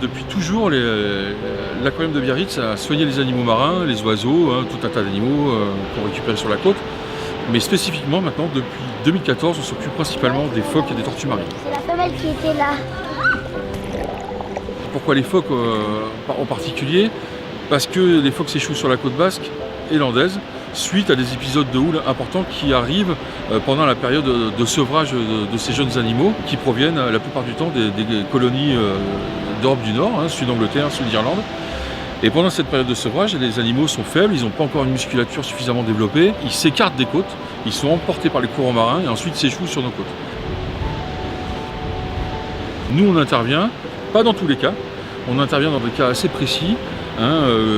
depuis toujours, l'aquarium de Biarritz a soigné les animaux marins, les oiseaux, tout un tas d'animaux qu'on récupère sur la côte. Mais spécifiquement maintenant, depuis 2014, on s'occupe principalement des phoques et des tortues marines. C'est la femelle qui était là. Pourquoi les phoques en particulier? Parce que les phoques s'échouent sur la côte basque et landaise, suite à des épisodes de houle importants qui arrivent pendant la période de sevrage de ces jeunes animaux, qui proviennent la plupart du temps des colonies d'Europe du Nord, sud d'Angleterre, sud d'Irlande. Et pendant cette période de sevrage, les animaux sont faibles, ils n'ont pas encore une musculature suffisamment développée, ils s'écartent des côtes, ils sont emportés par les courants marins et ensuite s'échouent sur nos côtes. Nous, on intervient, pas dans tous les cas, on intervient dans des cas assez précis.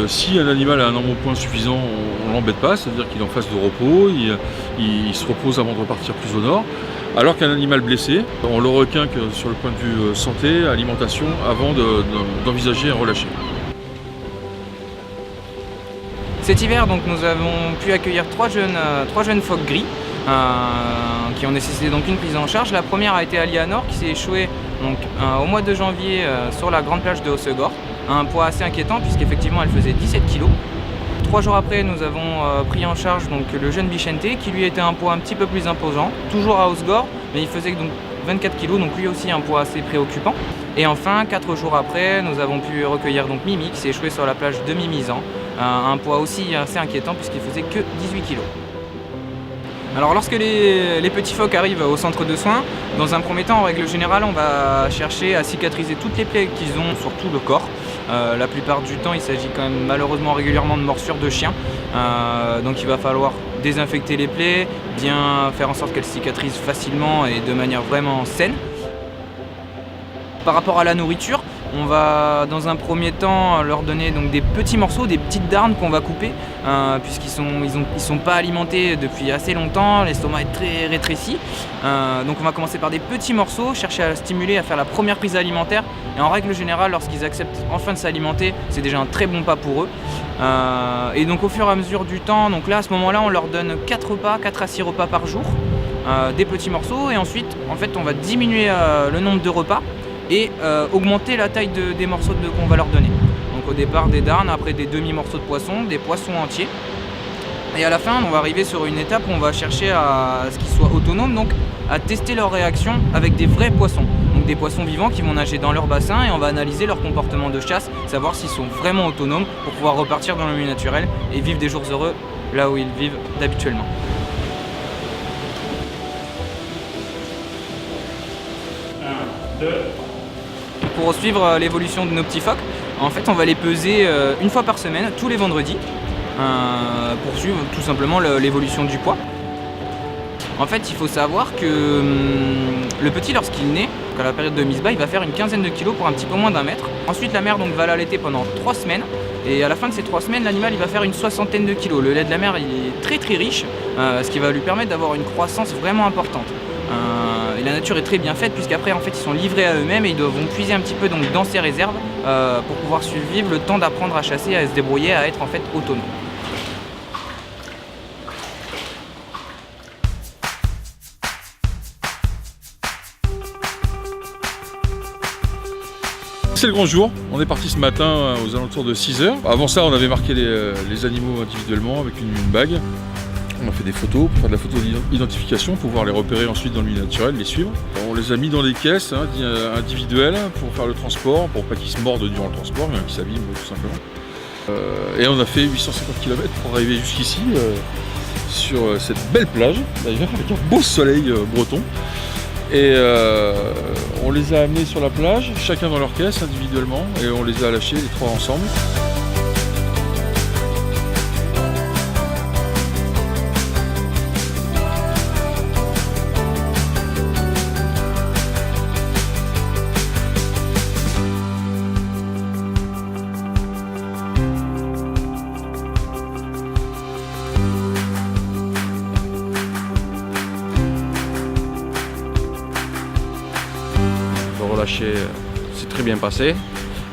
Si un animal a un embonpoint suffisant, on ne l'embête pas, c'est-à-dire qu'il est en phase de repos, il se repose avant de repartir plus au nord. Alors qu'un animal blessé, on le requinque sur le point de vue santé, alimentation, avant d'envisager un relâché. Cet hiver, donc, nous avons pu accueillir trois jeunes phoques gris qui ont nécessité donc une prise en charge. La première a été Alianor qui s'est échouée donc, au mois de janvier sur la grande plage de Hossegor, à un poids assez inquiétant puisqu'effectivement elle faisait 17 kg. 3 jours après, nous avons pris en charge donc, le jeune Bichente qui lui était un poids un petit peu plus imposant, toujours à Hossegor, mais il faisait donc 24 kg, donc lui aussi un poids assez préoccupant. Et enfin, 4 jours après, nous avons pu recueillir donc Mimi qui s'est échoué sur la plage de Mimizan, un poids aussi assez inquiétant puisqu'il faisait que 18 kg. Alors lorsque les petits phoques arrivent au centre de soins, dans un premier temps, en règle générale, on va chercher à cicatriser toutes les plaies qu'ils ont sur tout le corps. La plupart du temps, il s'agit quand même malheureusement régulièrement de morsures de chiens. Donc il va falloir désinfecter les plaies, bien faire en sorte qu'elles cicatrisent facilement et de manière vraiment saine. Par rapport à la nourriture, on va dans un premier temps leur donner donc des petits morceaux, des petites darnes qu'on va couper puisqu'ils sont pas alimentés depuis assez longtemps, l'estomac est très rétréci. Donc on va commencer par des petits morceaux, chercher à stimuler, à faire la première prise alimentaire. Et en règle générale, lorsqu'ils acceptent enfin de s'alimenter, c'est déjà un très bon pas pour eux. Et donc au fur et à mesure du temps, donc là à ce moment-là, on leur donne 4 à 6 repas par jour, des petits morceaux. Et ensuite, en fait, on va diminuer le nombre de repas et augmenter la taille des morceaux qu'on va leur donner. Donc au départ des darnes, après des demi-morceaux de poisson, des poissons entiers. Et à la fin, on va arriver sur une étape où on va chercher à ce qu'ils soient autonomes, donc à tester leur réaction avec des vrais poissons. Donc des poissons vivants qui vont nager dans leur bassin et on va analyser leur comportement de chasse, savoir s'ils sont vraiment autonomes pour pouvoir repartir dans le milieu naturel et vivre des jours heureux là où ils vivent d'habituellement. Pour suivre l'évolution de nos petits phoques, en fait on va les peser une fois par semaine, tous les vendredis, pour suivre tout simplement l'évolution du poids. En fait, il faut savoir que le petit, lorsqu'il naît, à la période de mise bas, il va faire une quinzaine de kilos pour un petit peu moins d'1 mètre. Ensuite, la mère donc, va l'allaiter pendant 3 semaines. Et à la fin de ces 3 semaines, l'animal il va faire une soixantaine de kilos. Le lait de la mère il est très très riche, ce qui va lui permettre d'avoir une croissance vraiment importante. Et la nature est très bien faite puisqu'après en fait ils sont livrés à eux-mêmes et ils vont puiser un petit peu donc, dans ces réserves pour pouvoir survivre, le temps d'apprendre à chasser, à se débrouiller, à être en fait autonome. C'est le grand jour, on est parti ce matin aux alentours de 6 h. Avant ça, on avait marqué les animaux individuellement avec une bague. On a fait des photos pour faire de la photo d'identification, pour pouvoir les repérer ensuite dans le milieu naturel, les suivre. On les a mis dans des caisses individuelles pour faire le transport, pour pas qu'ils se mordent durant le transport, mais qu'ils s'abîment tout simplement. Et on a fait 850 km pour arriver jusqu'ici, sur cette belle plage, d'ailleurs avec un beau soleil breton. Et on les a amenés sur la plage, chacun dans leur caisse individuellement, et on les a lâchés les 3 ensemble. C'est très bien passé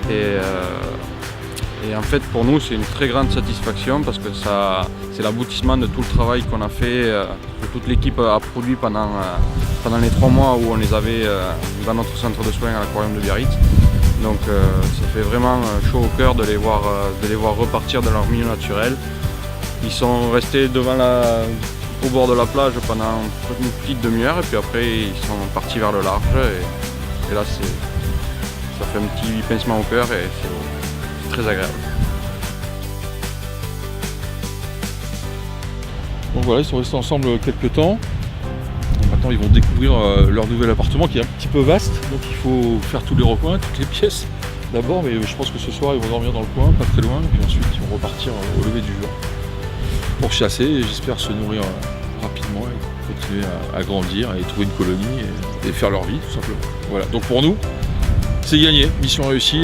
et en fait pour nous c'est une très grande satisfaction parce que c'est l'aboutissement de tout le travail qu'on a fait, que toute l'équipe a produit pendant les 3 mois où on les avait dans notre centre de soins à l'aquarium de Biarritz. Donc ça fait vraiment chaud au cœur de les voir repartir dans leur milieu naturel. Ils sont restés au bord de la plage pendant une petite demi-heure et puis après ils sont partis vers le large et là ça fait un petit pincement au cœur et c'est très agréable. Donc voilà, ils sont restés ensemble quelques temps. Maintenant ils vont découvrir leur nouvel appartement qui est un petit peu vaste, donc il faut faire tous les recoins, toutes les pièces d'abord, mais je pense que ce soir ils vont dormir dans le coin, pas très loin, et puis ensuite ils vont repartir au lever du jour pour chasser et j'espère se nourrir rapidement et continuer à grandir et trouver une colonie et faire leur vie tout simplement. Voilà, donc pour nous c'est gagné, mission réussie.